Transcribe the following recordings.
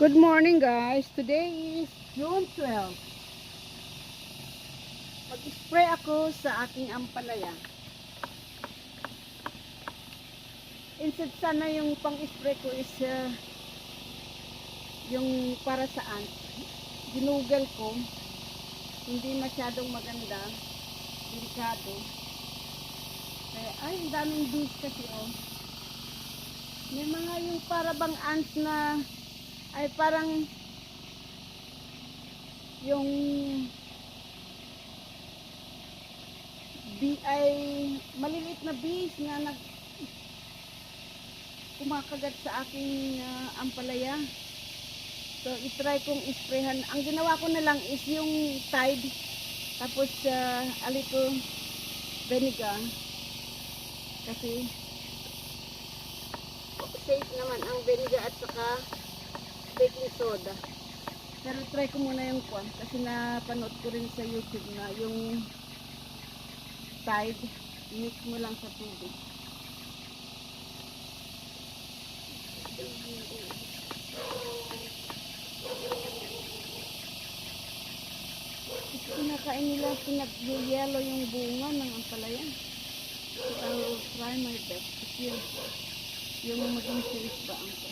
Good morning guys. Today is June 12. Mag-spray ako sa aking ampalaya. Instead sana yung pang-spray ko is yung para sa ants. Ginugol ko. Hindi masyadong maganda. Delikado. Kaya ay, ang daming bees kasi oh. May mga yung para bang ants na ay parang yung ay maliliit na bees na kumakagat sa aking ampalaya. So itry kong isprayhan. Ang ginawa ko na lang is yung Tide tapos a little vinegar kasi safe naman ang vinegar at saka baking soda. Pero try ko muna yung kwan kasi napanood ko rin sa YouTube na yung Tide, mix mo lang sa tubig. Kinakain nila, pinag-yellow yung bunga ng ampalaya. So I will try my best. Kasi yung maging safe ba ang ko.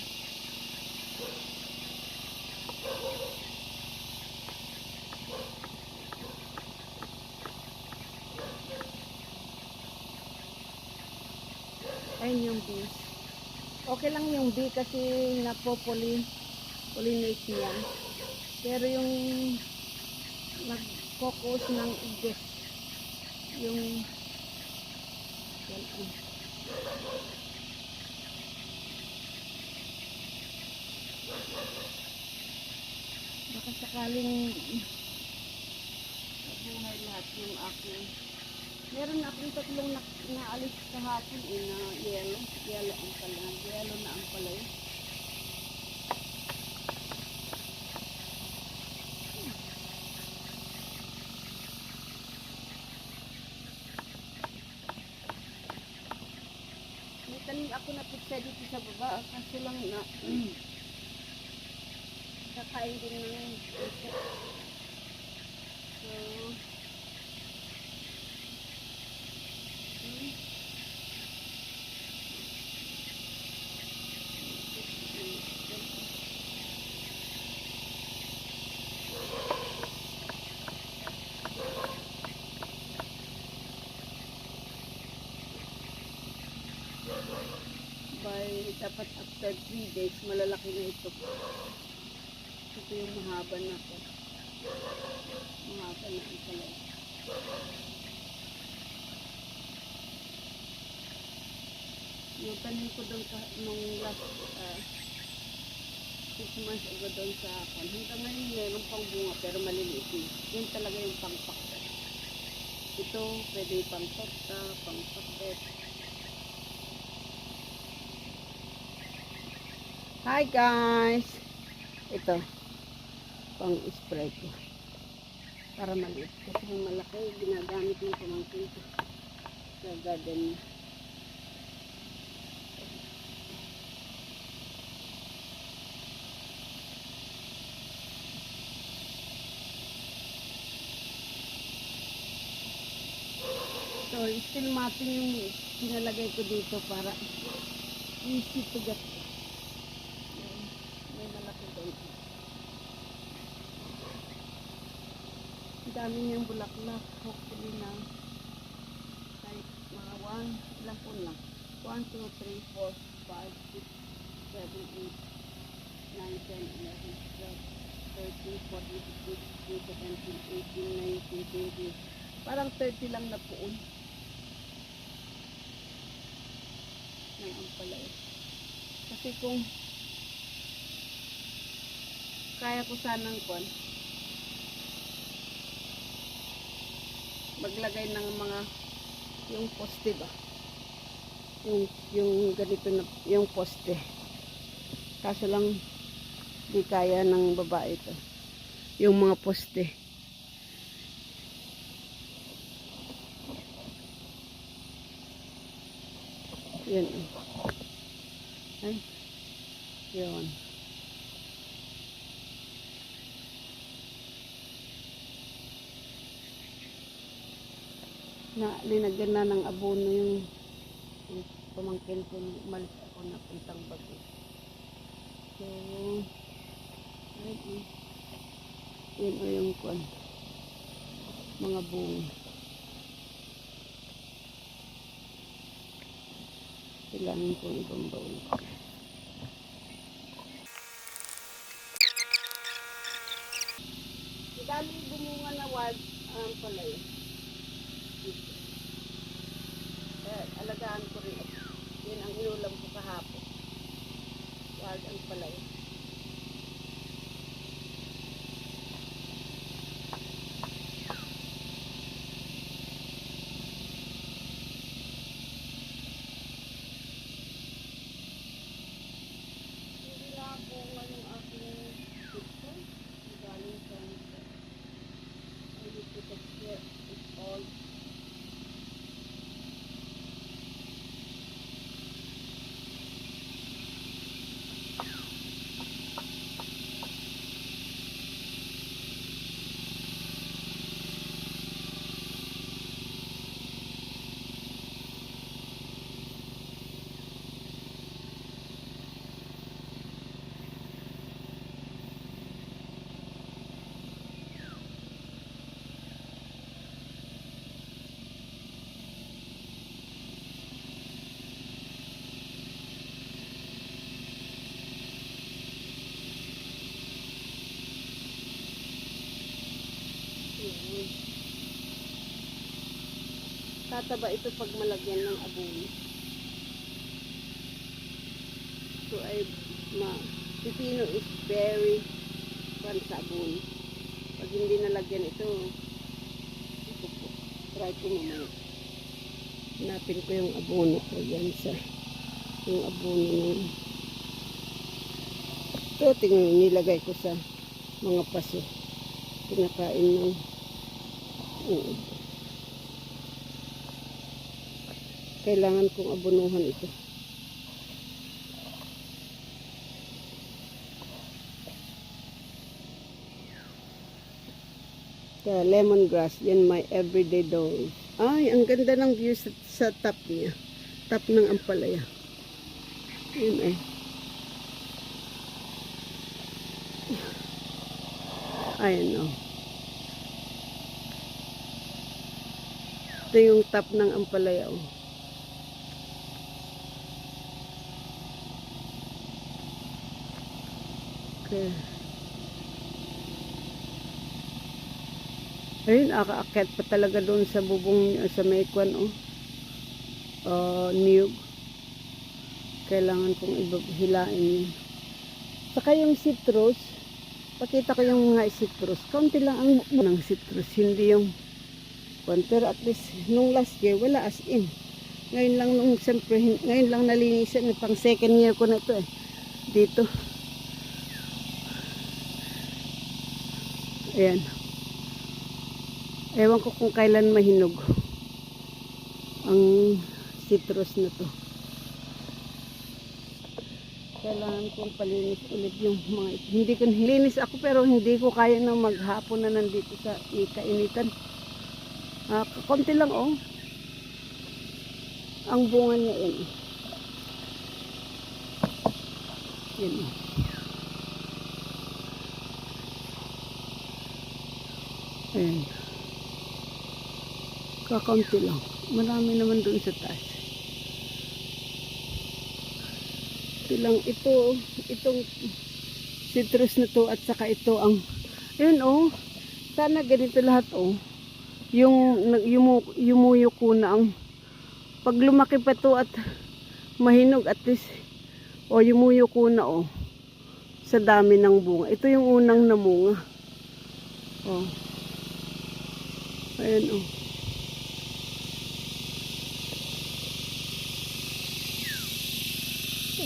Ayun yung bee. Okay lang yung bee kasi napopollinate niya. Pero yung nag-focus ng igis. Yung baka sakaling nabuhay lahat yung aking. Meron akong tatlong naalis kahapon na yellow ang pala, yellow na ang pala. May tanim ako na pizza dito sa baba, kaso lang na kakain din ng insect. So dapat after 3 days malalaki na ito. Ito yung mahaba na ito. Mahaba na ito pala. Yung tanim ko doon nung last 6 months ago doon sa akin. Hanggang ngayon meron pang bunga pero maliliit eh. Yun talaga yung pangpakta. Ito pwede pang torta, pang pakbet. Hi guys! Ito, pang spray ko. Para maliit. Kasi yung malaki, ginagamit ng pamangkin ko sa garden niya. So, still matin yung pinalagay ko dito para easy to get. May malaki doon. Ang dami niyang bulaklak. Hopefully na kahit mga 1, ilang po lang. 1, 2, 3, 4, 5, 6, 7, 8, 9, 10, 11, 12, 13, 14, 15, 16, 17, 18, 19, 20. Parang 30 lang na poon. Ng ampalaya. Kasi kung kaya ko sanang kwan maglagay ng mga yung poste ba yung ganito na yung poste, kaso lang di kaya ng babae ito yung mga poste. Yan ay yun. na linagyan na ng abono yung pamangkin ko nung umalis ako na puntang Baguio. So, ayun, yun o yung kwan, mga bunga. Kailangan kong ibang baon. Dami bumunga na wild palay. Alagaan ko rin. Yan ang inulam ko kahapon. Wild ang palay. Hindi na ako ngayong aking picture. Galing sa I need to take care of it all. Tataba ito pag malagyan ng abono. So pipino is very fun sa abono. Pag hindi nalagyan ito po, try ko mamaya. Hanapin ko yung abono ko yan sa yung abono ng ito, tingnan nilagay ko sa mga paso. Pinakain ng uod. Kailangan kong abonuhan ito. Kaya lemongrass, yan my everyday dose. Ay, ang ganda ng view sa top niya. Top ng ampalaya. Yun ay. Ayan o. Ito yung top ng ampalaya o. Okay. Ayun, akaakyat pa talaga doon sa bubong sa Maykwan niyog. Kailangan kong hilain yun. Saka yung citrus, pakita ko yung mga citrus. Kaunti lang ang ng citrus, hindi yung pero at least nung last year wala as in. Ngayon lang siyempre, ngayon lang nalinisan, pang second year ko na to dito. Ayan. Ewan ko kung kailan mahinog ang citrus na to. Kailangan kong palinis ulit yung mga ito. Hindi ko nilinis ako pero hindi ko kaya na maghapon na nandito sa kainitan. Konti lang ang bunga niya yan. Yan. Ayan. Kakaunti lang. Marami naman doon sa taas. Ito lang itong citrus na to at saka ito ang ayun sana ganito lahat yung yumuyo ko na ang pag lumaki pa to at mahinog at least yumuyo ko na sa dami ng bunga. Ito yung unang namunga. Ayan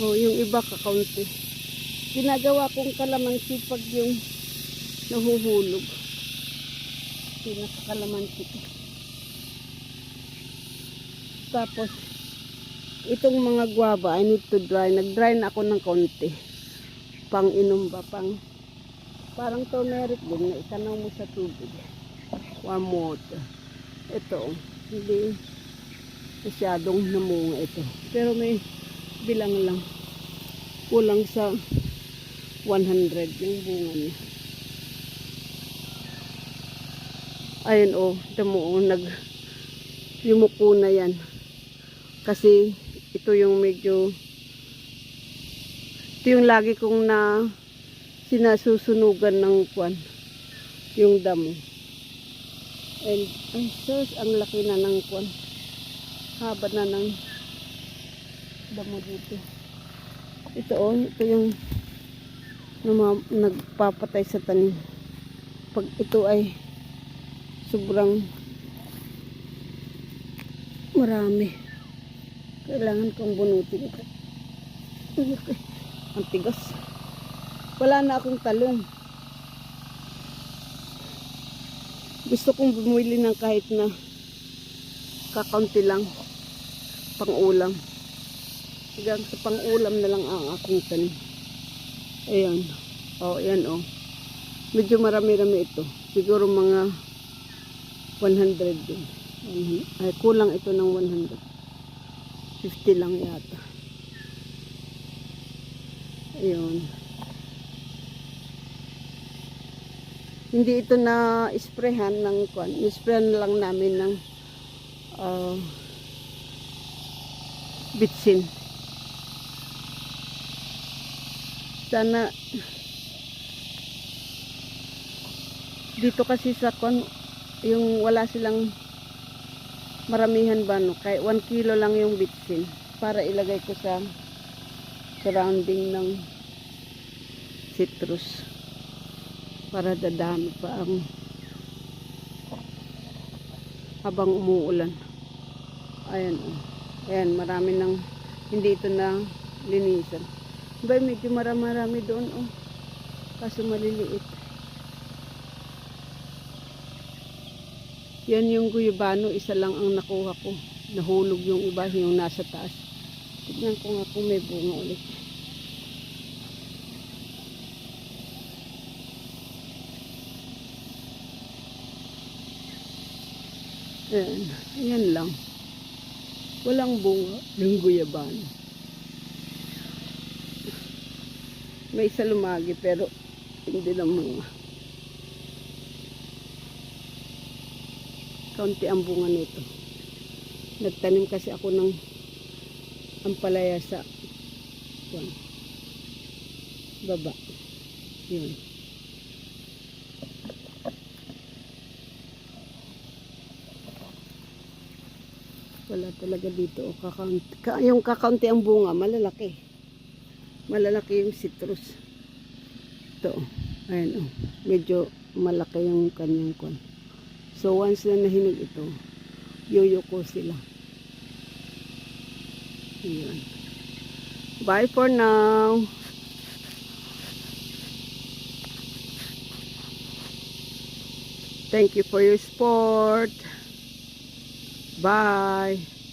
yung iba kakaunti. Ginagawa kong kalamansi pag yung nahuhulog. Pinakakalamansi ko. Tapos, itong mga guava, I need to dry. Nag-dry na ako ng kaunti. Pang inom ba? Parang turmeric din na itanaw mo sa tubig. Warm water. Ito, Hindi masyadong namunga ito. Pero may bilang lang. Kulang sa 100 yung bunga niya. Ayun damo yumuko na yan. Kasi ito yung ito yung lagi kong sinasusunugan ng kwan. Yung damo. And, ay sus, ang laki na ng kwan. Haba na ng damo dito. Ito ito yung nagpapatay sa tanim. Pag ito ay sobrang marami, kailangan kong bunutin ito. Okay. Ang tigas. Wala na akong talong. Gusto kong bumili ng kahit na kakaunti lang pang-ulam. Hanggang sa pang-ulam na lang ang aking tanim. Ayan. Ayan Medyo marami-rami ito. Siguro mga 100 din. Ay, kulang ito ng 100. 50 lang yata. Ayun. Hindi ito na isprehan ng kwan. Isprehan lang namin ng bitsin. Sana dito kasi sa kwan, yung wala silang maramihan ba kaya 1 kilo lang yung bitsin para ilagay ko sa surrounding ng citrus. Para dadami pa ang habang umuulan. Ayan Ayan, marami nang hindi ito na linisan. Ba, medyo marami doon kaso maliliit. Yan yung guyabano, isa lang ang nakuha ko. Nahulog yung iba, yung nasa taas. Tignan ko nga kung may bunga ulit. Yan lang. Walang bunga ng guyabano. May isa lumagi pero hindi lang mga. Kaunti ang bunga nito. Nagtanim kasi ako ng ampalaya sa baba. Yun. Wala talaga dito. Yung kakaunti ang bunga, malalaki. Malalaki yung citrus. Ito. Ayan medyo malaki yung kanyang kon. So once na nahinog ito, yuyuko sila. Ayan. Bye for now. Thank you for your support. Bye.